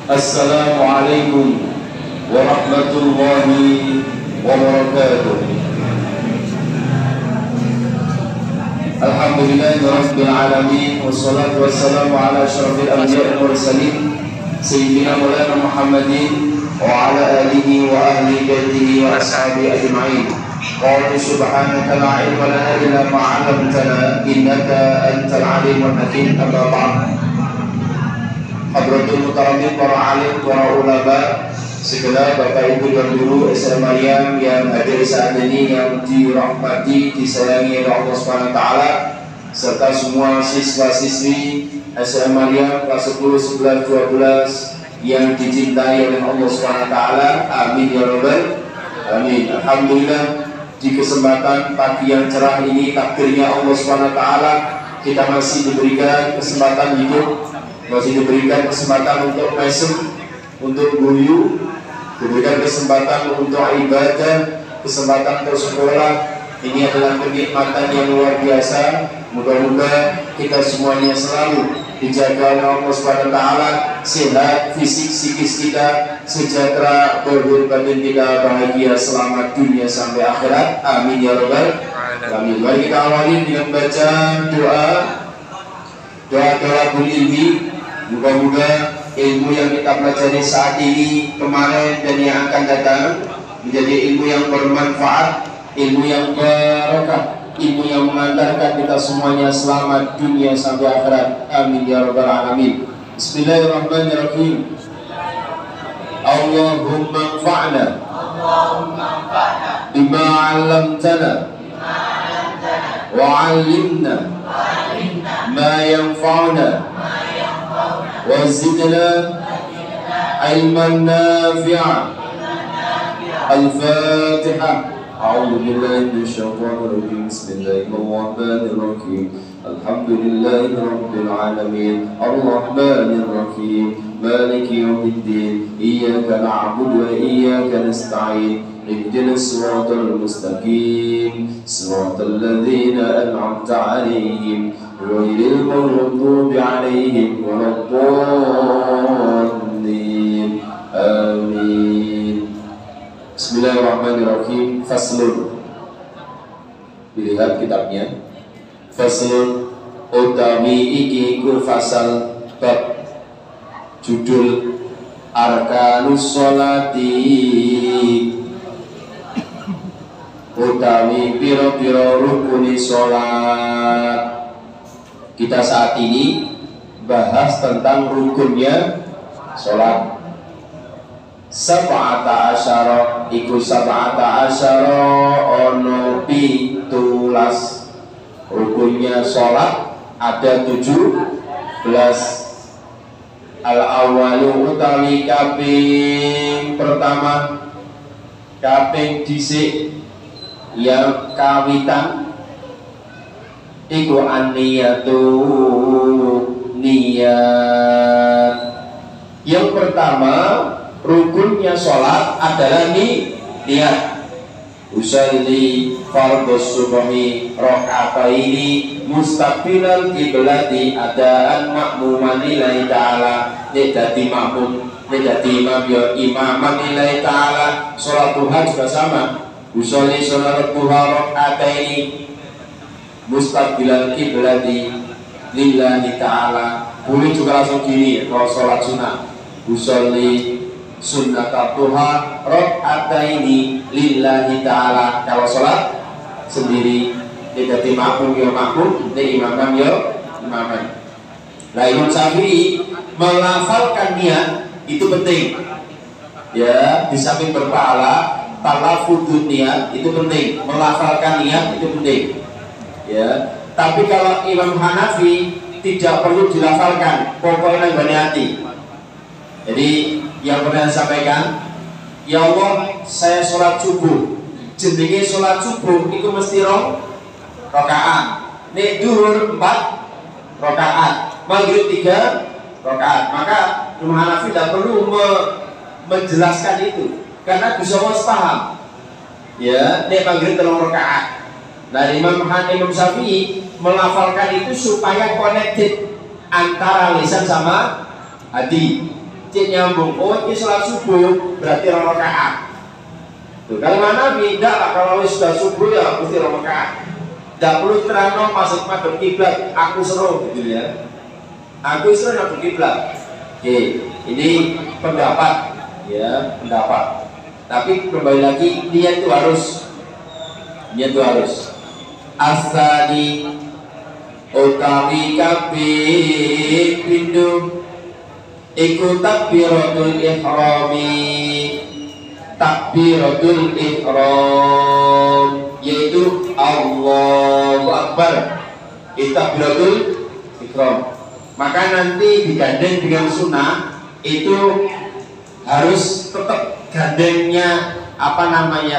Assalamualaikum warahmatullahi wabarakatuh. Alhamdulillahirabbil alamin wassalatu wassalamu ala asyrafil anbiya'i wal mursalin sayyidina Maulana Muhammadin wa ala alihi wa ahli baitihi wa ashabihi ajma'in. Qala subhanaka la ilma lana illa ma 'allamtana innaka antal alimul hakim. Amma ba'd. Hadratul mutaramin, para alim, para ulama, segala bapak ibu dan guru SMA Maryam yang hadir saat ini, yang dirahmati, disayangi oleh Allah Subhanahu wa taala, serta semua siswa-siswi SMA Maryam kelas 10, 11, 12 yang dicintai oleh Allah Subhanahu wa taala. Amin ya rabbal alamin. Alhamdulillah, di kesempatan pagi yang cerah ini, takdirnya Allah Subhanahu wa taala kita masih diberikan kesempatan hidup, masih diberikan kesempatan untuk mesem, untuk guyu, diberikan kesempatan untuk ibadah, kesempatan untuk sekolah. Ini adalah kenikmatan yang luar biasa. Moga-moga kita semuanya selalu dijaga oleh Allah Subhanahu wa taala, sehat fisik psikis kita, sejahtera lahir batin kita, bahagia selamat dunia sampai akhirat. Amin ya rabbal alamin. Mari kita awali dengan baca doa ilmi. Moga-moga ilmu yang kita pelajari saat ini, kemarin, dan yang akan datang menjadi ilmu yang bermanfaat, ilmu yang barokah, ilmu yang mengantarkan kita semuanya selamat dunia sampai akhirat. Amin ya rabbal alamin. Bismillahirrahmanirrahim. Allahumma anfa'na bima 'allamtana wa 'allimna ma yanfa'una wa zidna ilman nafi'a. Al-Fatihah. A'udzu billahi minasyaitonir rajim. Bismillahirrahmanirrahim. Alhamdulillahirabbil alamin. Arrahmanir rahim. Maliki yaumiddin. Iyyaka na'budu wa iyyaka nasta'in. Ihdinas siratal mustaqim. Siratal ladzina an'amta 'alaihim ghairil maghdubi 'alaihim waladdallin. Amin. Bismillahirrahmanirrahim. Faslun. Dilihat kitabnya. Faslun utawi iki ku fasal bab judul arkanus sholati, utawi piro-piro rukuni sholat. Kita saat ini bahas tentang rukunnya sholat. Sab'ata asyara iku sab'ata asyara ono pitulas. Rukunnya sholat ada 17. Al-awalu utawi kaping pertama, kaping dhisik yang kawitan iku an-niyatu, niat. Yang pertama rukunnya sholat adalah niat. Usalli fardhus subhi raka'ataini mustaqbilal qiblati adaan makmuman lillahi ta'ala. Nek dadi makmum, nek dadi imam ya imaman lillahi ta'ala. Sholat duha juga sama. Usalli sholat duha raka'ataini mustaqbilal qiblati lillahi ta'ala. Boleh juga langsung gini kalau sholat sunnah. Usolli sunnat duha rak'ataini lillahi ta'ala. Kalau sholat sendiri, tidak makmum ya makmum, tidak imam ya imaman. Nah, Imam Syafi'i melafalkan niat itu penting. Ya, di samping berpahala, talafudun niat itu penting. Melafalkan niat itu penting. Ya, tapi kalau Imam Hanafi tidak perlu dilafalkan, pokoknya nang hati. Jadi yang pernah saya sampaikan, ya Allah, saya sholat subuh. Jenenge sholat subuh itu mesti rakaat. Nek duhur 4 rakaat, maghrib 3 rakaat. Maka Imam Hanafi tidak perlu menjelaskan itu, karena bisa paham. Ya, nek maghrib 3 rakaat. Nah, Imam Syafi'i melafalkan itu supaya connected antara lisan sama hati. cek nyambung. Oh ini sholat subuh berarti 2 rakaat. Tuh, kalau mana tidak lah, kalau sudah subuh ya mesti 2 rakaat. Tidak perlu terang masuk madhab kiblat. Aku seru gitu ya. Aku seru madhab kiblat. Oke, ini pendapat ya, pendapat. Tapi kembali lagi niat itu harus. Asani utawi kabeh pindho iku takbiratul ihram yaitu Allahu Akbar. Takbiratul ihram. Maka nanti digandeng dengan sunnah itu harus tetap gandengnya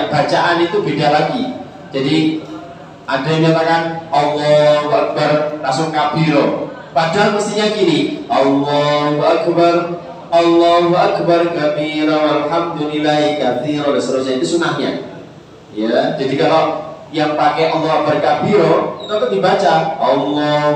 bacaan itu beda lagi. Jadi ada yang menyatakan Allahu Akbar langsung kabiro, padahal mestinya gini, Allahu Akbar kabiro walhamdulillahi katsira dan seterusnya. Itu sunnahnya ya. Jadi kalau yang pakai Allahu Akbar kabiro itu tetap dibaca Allahu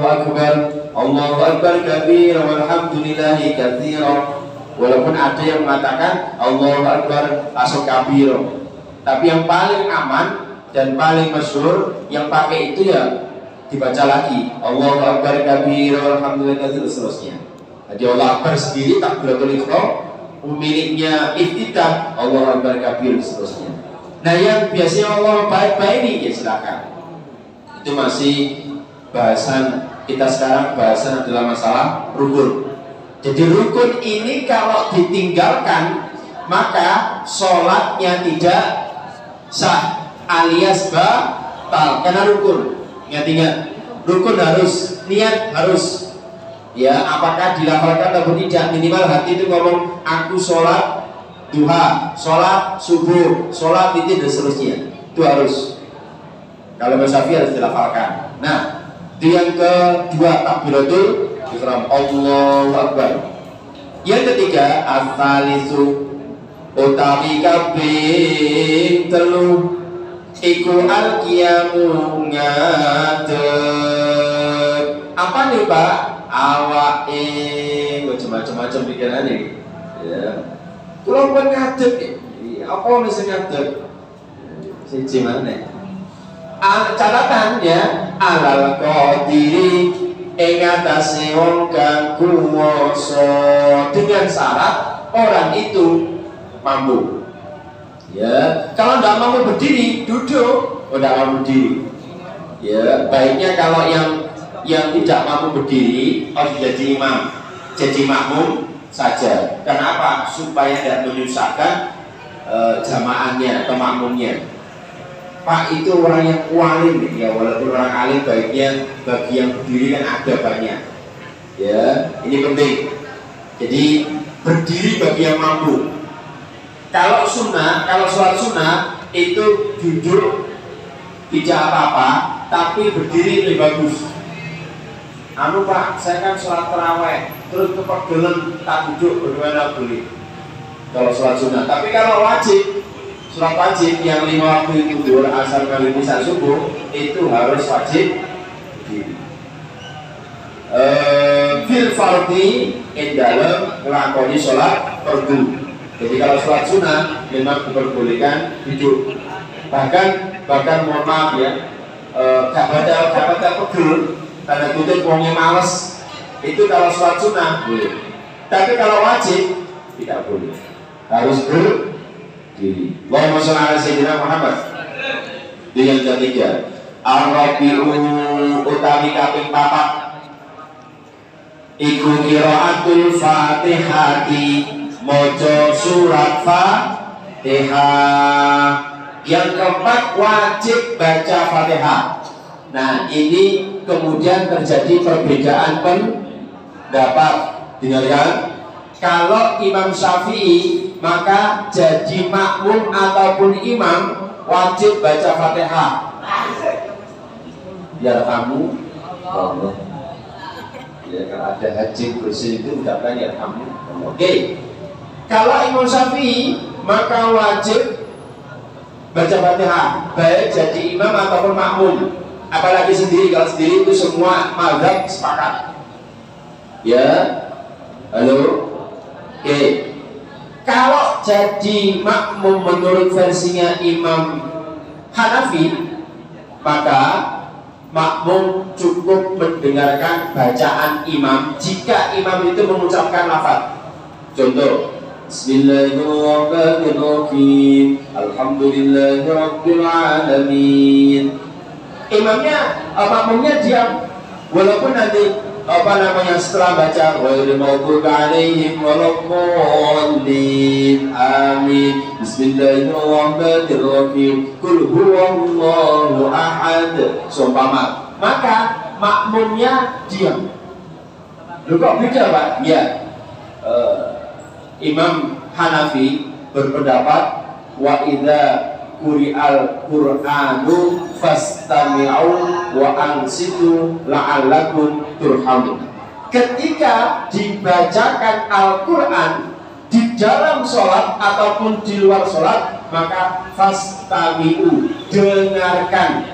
Akbar kabiro walhamdulillahi katsira, walaupun ada yang mengatakan Allahu Akbar langsung kabiro. Tapi yang paling aman dan paling masyhur yang pakai itu ya dibaca lagi Allahu Akbar kabir alhamdulillah dan seterusnya. Jadi Allah Akbar sendiri takbiratul ihram, miliknya iftitah Allahu Akbar kabir dan seterusnya. Nah yang biasanya Allah baik-baik ini ya silakan. Itu masih bahasan kita sekarang, bahasan adalah masalah rukun. Jadi rukun ini kalau ditinggalkan maka sholatnya tidak sah alias batal karena rukun. Ingat rukun harus, niat harus ya, apakah dilafalkan atau tidak, minimal hati itu ngomong aku sholat duha, sholat subuh, sholat witir dan seterusnya. Itu harus, kalau Mas Syafi'i harus dilafalkan. Nah itu yang kedua takbiratul ihram Allahu Akbar. Yang ketiga as-salisu utawi kabeh telu iku al-qiyamu ngadeg. Apa nih Pak? Awake macam-macam pikirannya ya. Kalau pun ngadeg apa misalnya ngadeg? Siji mana? Catatannya alal qadiri ing atase wong kang kuwasa, dengan syarat orang itu mampu. Ya, kalau tidak mampu berdiri, duduk. Tidak mampu berdiri. Ya, baiknya kalau yang tidak mampu berdiri harus jadi imam, jadi makmum saja. Kenapa? Supaya tidak menyusahkan jamaahnya atau makmumnya. Pak itu orang yang alim ya, walaupun orang alim baiknya bagi yang berdiri kan ada banyak. Ya, ini penting. Jadi berdiri bagi yang mampu. Kalau sholat sunnah itu duduk tidak apa-apa, tapi berdiri lebih bagus. Pak, saya kan sholat tarawih, terus kepegelen tak duduk bagaimana boleh? Kalau sholat sunnah. Tapi kalau wajib, sholat wajib yang 5 waktu itu zuhur, asar, maghrib, isya, subuh itu harus wajib berdiri. Fil fardhi dalam melakoni sholat fardu. Jadi kalau sholat sunnah memang diperbolehkan duduk. Bahkan mohon maaf ya, gak baca pegel, tanda kutip wongnya males. Itu kalau sholat sunnah boleh. Tapi kalau wajib tidak boleh. Harus berdiri. Allahumma sholli ala sayyidina Muhammad. Yang ketiga, ar-rabi'u utawi kaping 4 iku qiraatul Fatihati, mojo surat Fatihah. Yang keempat wajib baca Fatihah. Nah ini kemudian terjadi perbedaan pendapat. Dengarkan, kalau Imam Syafi'i maka jadi makmum ataupun imam wajib baca Fatihah. Biar kamu Allah. Ya kalau ada haji bersih itu ucapkan ya kamu. Oke. Kalau Imam Syafi'i maka wajib baca Fatihah, baik jadi imam ataupun makmum. Apalagi sendiri, kalau sendiri itu semua mazhab sepakat. Ya, halo. Oke. Kalau jadi makmum menurut versinya Imam Hanafi, maka makmum cukup mendengarkan bacaan imam jika imam itu mengucapkan lafaz. Contoh, Bismillahirrahmanirrahim, Alhamdulillahirabbil alamin. Imamnya, makmumnya diam, walaupun nanti setelah baca ghairil maghdubi alaihim waladdallin, amin, bismillahirrahmanirrahim, qul huwallahu ahad, seumpama, maka makmumnya diam. Loh kok beda Pak? Ya, Imam Hanafi berpendapat wa idza quri'al Qur'anu fastami'u wa ansitu la'allakum turhamun. Ketika dibacakan Al-Quran di dalam sholat ataupun di luar sholat, maka fastami'u, dengarkan.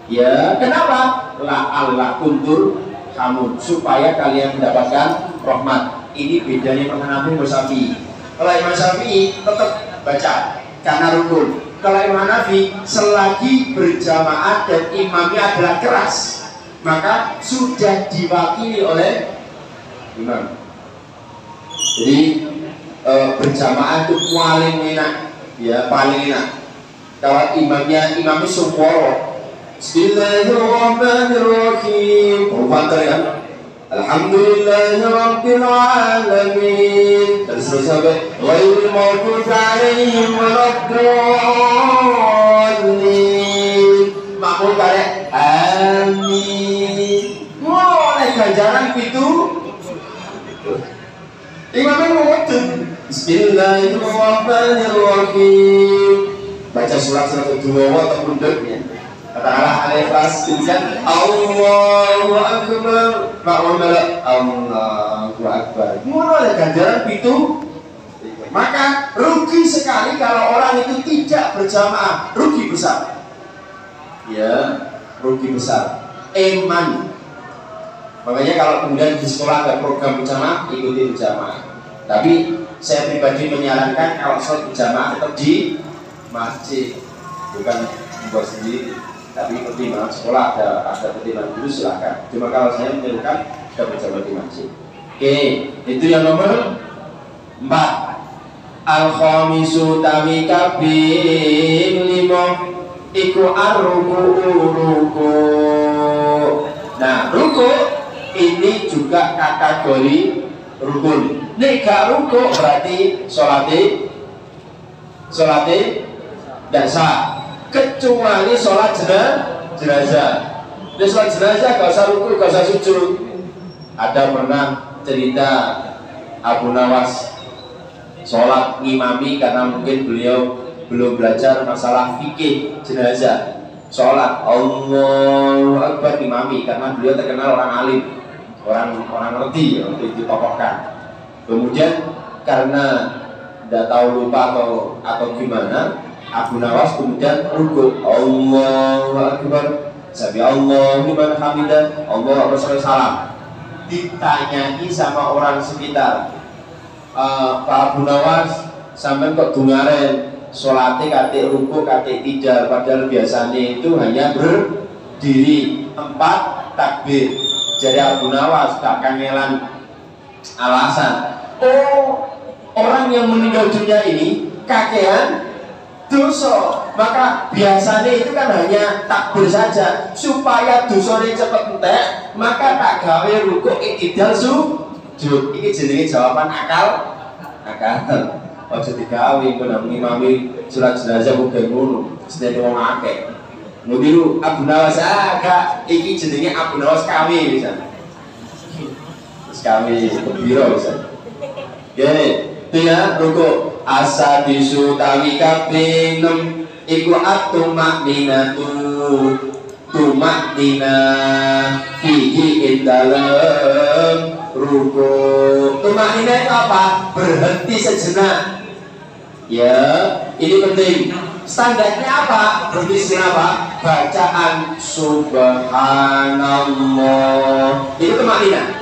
Ya, kenapa? La'allakum turhamun, supaya kalian mendapatkan rahmat. Ini bedanya Imam Hanafi dan Syafi'i. Kalau Imam Syafi'i tetap baca karena rukun. Kalau Imam Hanafi selagi berjamaah dan imamnya adalah keras, maka sudah diwakili oleh imam. Jadi berjamaah itu paling enak, ya paling enak. Kalau imamnya sumporo, Bismillahirrahmanirrahim, ya. Alhamdulillahirabbil alamin. Dan seterusnya, ghairil maghdubi alaihim waladdallin. Makmum kare amin. Mulai ganjaran itu imamnya ngomong Bismillahirrahmanirrahim. Baca surat kedua atau bunduknya. Katakanlah Al-Ikhlas, kemudian Allahu Akbar, makmum Allahu Akbar. Mulai ganjaran itu. Maka rugi sekali kalau orang itu tidak berjamaah, rugi besar. Ya, rugi besar. Eman. Makanya kalau kemudian di sekolah ada program berjamaah, ikuti berjamaah. Tapi saya pribadi menyarankan kalau sholat berjamaah tetap di masjid, bukan membuat sendiri. Tapi pertimbangan sekolah ada pertimbangan dulu silakan. Cuma kalau saya menyerukan kita berjamaah di masjid. Oke, itu yang nomor 4. Al-khamisu tawi kabin 5 iku ar-ruku. Nah, ruku ini juga kategori rukun. Nek gak ruku berarti sholatnya tidak sah. Kecuali sholat jenazah. Di sholat jenazah gak usah ruku, gak usah sujud. Ada pernah cerita Abu Nawas sholat ngimami karena mungkin beliau belum belajar masalah fikih jenazah. Sholat Allahu Akbar ngimami karena beliau terkenal orang alim, orang ngerti untuk ditokohkan. Kemudian karena tidak tahu lupa atau gimana, Abu Nawas kemudian ruku Allahu Akbar, Sami Allahu liman hamidah, Allahu Akbar salam. Ditanyai sama orang sekitar, Pak Abu Nawas sampai kok dungaren sholatnya kate ruku kate tidak, padahal biasanya itu hanya berdiri 4 takbir. Jadi Abu Nawas gak kangelan alasan, oh orang yang meninggal dunia ini kakean dosa, maka biasanya itu kan hanya takbir saja. Supaya dosanya cepat entek, maka tak gawe rukuk iktidal sujud. Ini jenenge jawaban akal. Ojo digawe kena ngimami surat jenazah uga ngono. Sedene wong akeh. Ngiru Abu Nawas gak iki jenenge Abu Nawas kawe bisa. Wis kawe biro bisa. Oke. Tina ruku asadisu tawi kaping 6 iku atumakninatu tumaknina fihi indalem ruku. Tumaknina itu apa? Berhenti sejenak. Ya, ini penting. Standarnya apa? Berhenti sejenak apa? Bacaan subhanallah. Itu tumaknina.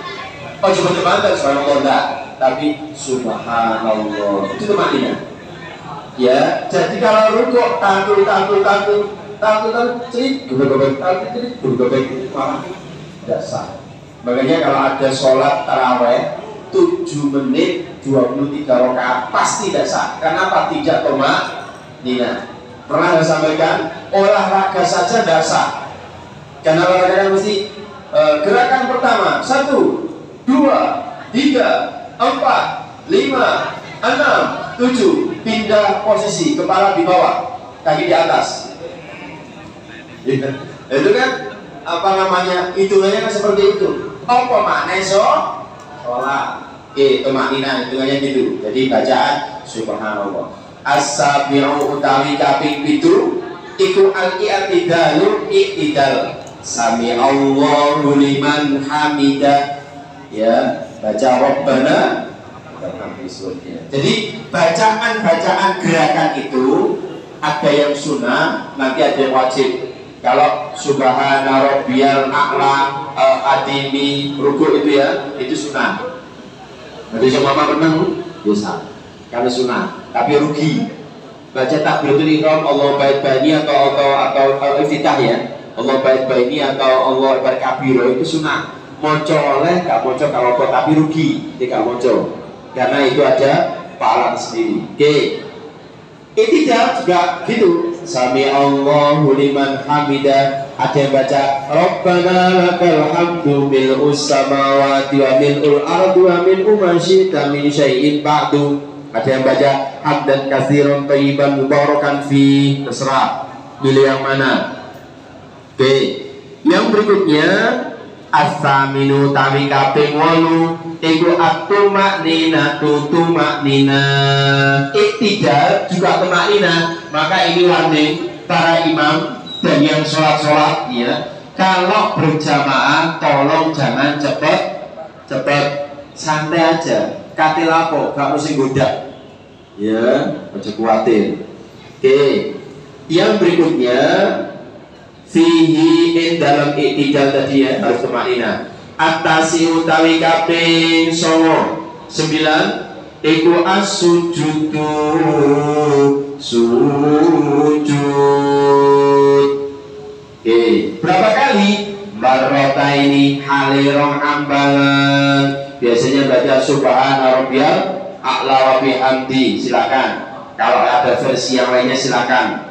Oh coba-coba subhanallah enggak. tapi subhanallah. Itu tumakninah. Ya, jadi kalau rukuk takut, cerit, gobek, malah tidak sah. Makanya kalau ada sholat taraweh 7 menit 23 rakaat pasti tidak sah. Kenapa? Tidak tumakninah. Pernah saya sampaikan, olahraga saja tidak sah. Karena olahraga mesti gerakan pertama 1, 2, 3, 4, 5, 6, 7, pindah posisi, kepala di bawah, kaki di atas. Itu kan apa namanya, hitungannya kan seperti itu. Apa maknanya sholat? Oke, tumakninah hitungannya gitu. Jadi bacaan subhanallah. As-sabi'u utawi kaping 7 iku al-i'tidalu i'tidal. Sami Allahu liman hamidah. Ya, baca Rabbana. Jadi bacaan gerakan itu ada yang sunnah, nanti ada yang wajib. Kalau subhana rabbiyal a'la adimi ruku itu ya, itu sunnah. Nanti sama mama menang biasa karena sunnah, tapi rugi. Baca takbiratul ihram Allah bait bani atau iftitah ya, Allah bait bani atau Allah akbar kabir itu sunnah. Moco oleh gak moco kalau kok, tapi rugi tidak moco karena itu ada pahala sendiri. Oke, tidak juga gitu. Sami Allahu liman hamidah. Ada yang baca Rabbana lakal hamdu mil'us samawati wa mil'ul ardu wa mil'u ma syi'ta min syai'in ba'du. Ada yang baca hamdan katsiran thayyiban mubarakan fi. Terserah pilih yang mana. Oke, yang berikutnya as-saminu tawi kaping 8 iku at-tumakninah iktidal juga tumakninah. Maka ini warning para imam dan yang sholat ya, kalau berjamaah tolong jangan cepet, santai aja. Kate lapo gak mesti goda ya, aja kuatir. Oke, yang berikutnya fihi in dalam iktidal tadi ya, harus tumakninah. Atasi utawi kaping 9 iku as-sujudu sujud. Oke, berapa kali? Barota ini halirong ambalan. Biasanya baca subhana rabbiyal a'la wa bihamdi, silakan. Kalau ada versi yang lainnya silakan.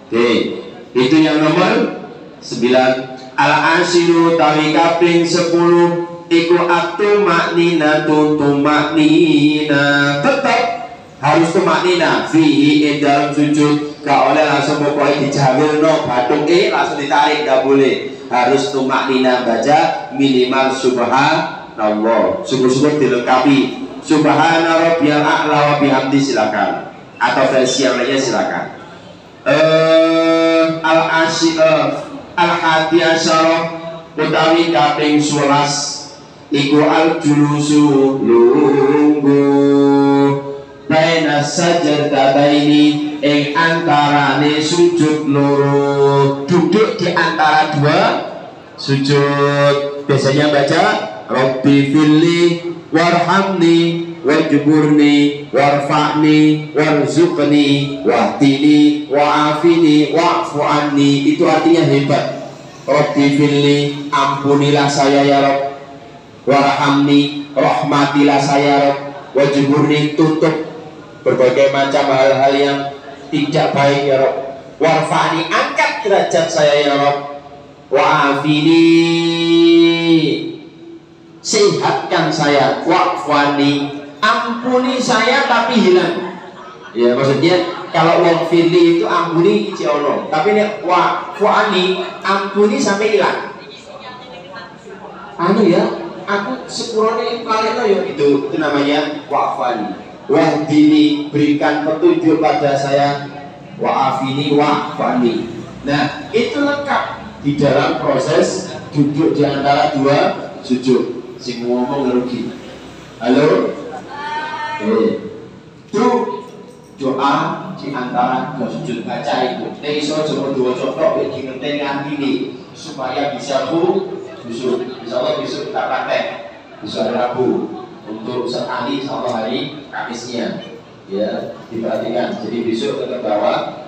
Oke, itu yang nomor 9. Al-asiru tawi kaping 10 iku at-tumakninah tetap harus tumakninah fihi dalam sujud. Gak oleh langsung pokoknya dijamil no batuk langsung ditarik, gak boleh. Harus tumakninah, baca minimal subhanallah, syukur-syukur dilengkapi subhana rabbiyal a'la wa bihamdi silakan, atau versi yang lainnya silakan. Al-hadi asyara utawi kaping 11 iku al-julusu lungguh baina sajdataini ing antarane sujud loro, duduk di antara dua sujud. Biasanya baca Rabbi filli warhamni wajburni warfa'ni warzuqni wahdini wa'afini wa'fu anni. Itu artinya hebat. Rabbi filli, ampunilah saya ya Rabb. Warhamni, rahmatilah saya Rabb. Wajburni, tutup berbagai macam hal-hal yang tidak baik ya Rabb. Warfa'ni, angkat derajat saya ya Rabb. Wa'afini, sehatkan saya. Wa'fani, ampuni saya tapi hilang. Ya maksudnya kalau wa'fili itu ampuni iciono, tapi ini wa'fani, ampuni sampai hilang. Anu ya, aku sepurone kaleno ya, itu namanya wa'fani. Wahdini, berikan petunjuk pada saya. Wa'afini, wa'fani. Nah itu lengkap di dalam proses duduk di antara dua sujud. Si ngomong ngerugi. Halo? Itu doa di antara dua sujud, baca itu. Nek iso coba dua contoh iki ngenteni atine supaya bisa khusyuk. Insyaallah besok kita praktek. Besok ada Rabu. untuk sekali satu hari Kamisnya, ya diperhatikan. Jadi besok kita bawa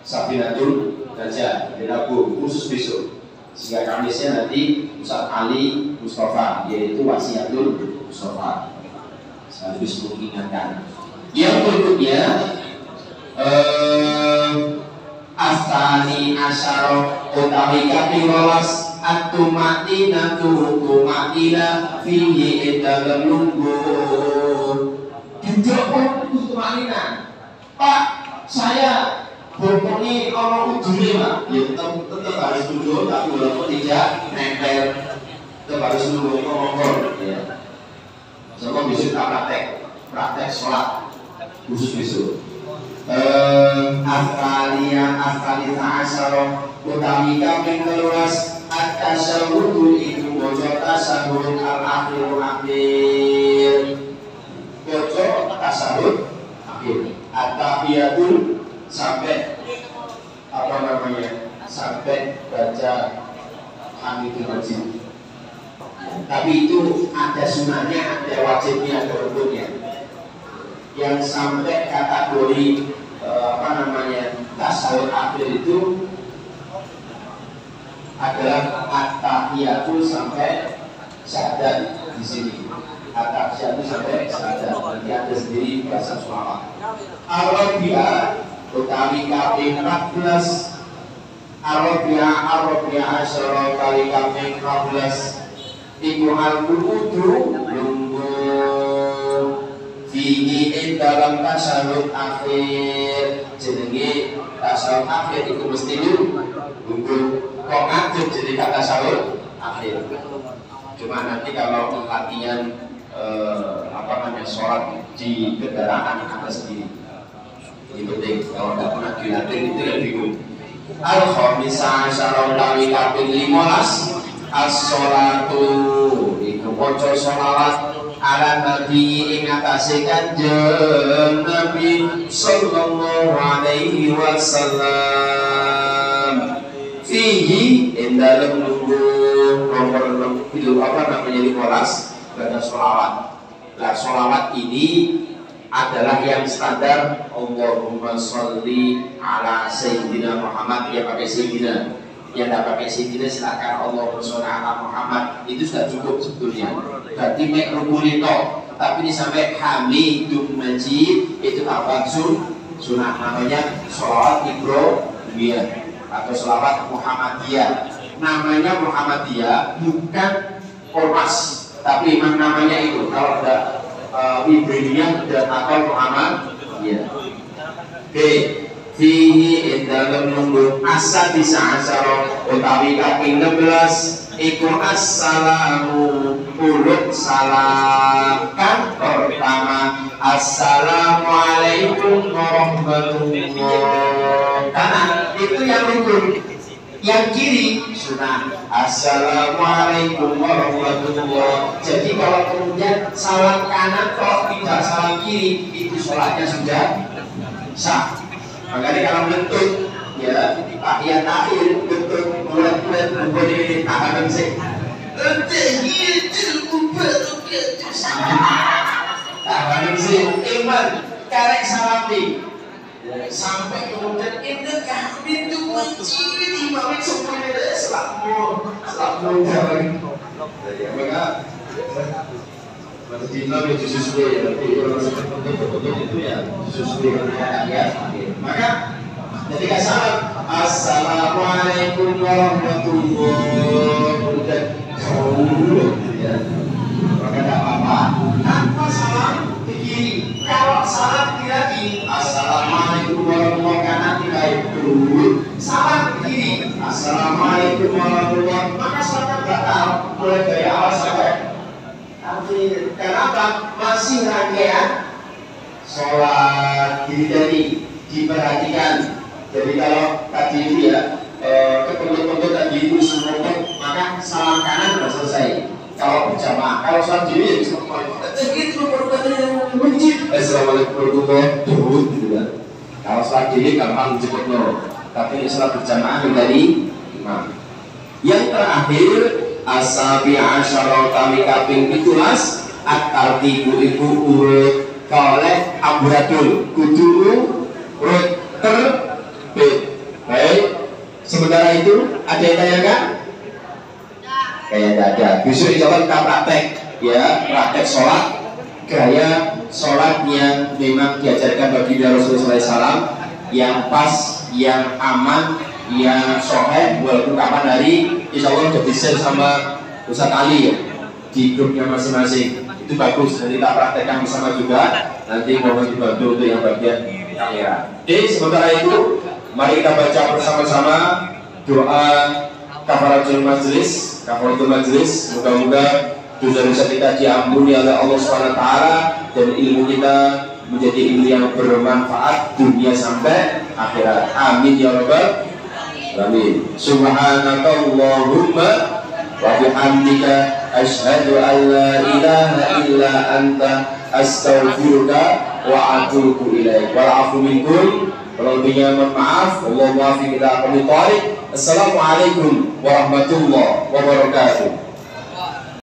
Safinatul Najah di Rabu khusus besok, sehingga Kamisnya nanti Ustaz Ali Mustafa, yaitu Wasiatul Mustafa, sekaligus mengingatkan. Yang berikutnya Astani asyara utawi kaping 12 atumatinatu tumatina fihi dalam nunggu dijawab tumatina. Pak, saya bokongnya orang ujungnya Pak, ya tetap harus duduk, tapi walaupun tidak nempel, tetap harus duduk ngomong ya. Sama besok praktek sholat khusus besok. Asaliyah asyara utawi kaping 13 at-tasyahhudu iku maca tasyahhud al-akhir maca tasyahhud akhir at-tahiyatul sampai apa namanya, sampai baca Hamidul Majid. Tapi itu ada sunahnya, ada wajibnya, ada rukunnya. Yang sampai kategori apa namanya tasyahud akhir itu adalah at-tahiyatu sampai syahadat di sini. At-tahiyatu sampai syahadat. Nanti ada sendiri bahasa sholawat. Al-Rabi'ah utawi kaping 14. Al-Rabi'ah asyara kali kaping 14. Iku al-qudu fihi dalam tasyahud akhir. Jenenge tasyahud akhir itu mesti nunggu kok ngadep jadi kata tasyahud akhir. Cuma nanti kalau latihan apa namanya sholat di kendaraan ada sendiri. Ini penting, kalau tidak pernah dilatih itu ya bingung. Al-khamisah asyara utawi kaping 15 as-sholatu iku maca sholawat ala nabi ing atase kanjeng Nabi sallallahu alaihi wasallam fihi ing dalem nunggu nomor itu apa namanya 15 pada sholawat. Nah sholawat ini adalah yang standar Allahumma sholli ala sayyidina Muhammad, ya pakai sayyidina. Yang tidak pakai sayyidina silakan Allahumma sholli ala Muhammad, itu sudah cukup sebetulnya. Berarti mek rukunito, tapi ini sampai Hamidum Majid itu apa sunnah, namanya sholawat Ibrahimiyah atau sholawat Muhammadiyah. Namanya Muhammadiyah bukan ormas, tapi memang namanya itu. Kalau ada Ibrahimiyah dan atau Muhammadiyah. Oke. Fihi dalam nunggu asad bisa asyara utawi kaping 16 iku assalamu uluk salam. Kan pertama assalamualaikum warahmatullahi wabarakatuh, kanan itu yang rukun. Yang kiri sunnah assalamualaikum warahmatullahi wabarakatuh. Jadi kalau kemudian salam kanan kok tidak salam kiri, itu sholatnya sudah sah. Makanya kalau bentuk ya tahiyat akhir bentuk bulat-bulat boleh tahan sih. Tahan sih iman karek salami sampai kemudian indekah pintu masjid imam semuanya selamu jalan. Ya maka Madinah itu sesuai ya, tapi kalau bentuk itu ya sesuai dengan ya. Maka ketika salam assalamualaikum warahmatullahi wabarakatuh ya, maka tidak apa-apa tanpa salam di kiri. Kalau salam di lagi assalamualaikum warahmatullahi wabarakatuh, karena itu salam di kiri assalamualaikum warahmatullahi wabarakatuh, maka salam batal mulai dari awal sampai akhir. Kenapa? Masih rangkaian sholat diri tadi diperhatikan. Jadi kalau tadi itu ya kepentuk-pentuk tadi itu semua, maka salam kanan sudah selesai. Kalau berjamaah, kalau sholat diri ya cuma itu masjid assalamualaikum warahmatullahi wabarakatuh gitu kan. Kalau sholat diri gampang cepet no, tapi sholat berjamaah dari imam. Yang terakhir asabi asyara utawi kaping 17 At-tartibu iku urut oleh amburadul kudu urut terbit. Baik, sementara itu ada yang tanyakan? Kayak tidak ada. Besok insya Allah kita praktek ya, praktek sholat gaya sholat yang memang diajarkan bagi Rasulullah SAW, yang pas, yang aman, yang sahih, walaupun kapan hari insya Allah sudah di-share sama Ustaz Ali ya, di grupnya masing-masing. Itu bagus, nanti kita praktekkan bersama juga. Nanti mohon dibantu untuk yang bagian kamera. Oke, sementara itu mari kita baca bersama-sama doa kafaratul majlis. Kafaratul majlis, moga-moga dosa-dosa kita diampuni oleh Allah SWT dan ilmu kita menjadi ilmu yang bermanfaat dunia sampai akhirat. Amin ya rabbal alamin. Subhanakallahumma wa bihamdika asyhadu an la ilaha illa anta astaghfiruka wa atubu ilaik. Wal afu minkum, kalau lebihnya mohon maaf. Wallahu muwaffiq ila aqwamit thoriq. Assalamualaikum warahmatullahi wabarakatuh.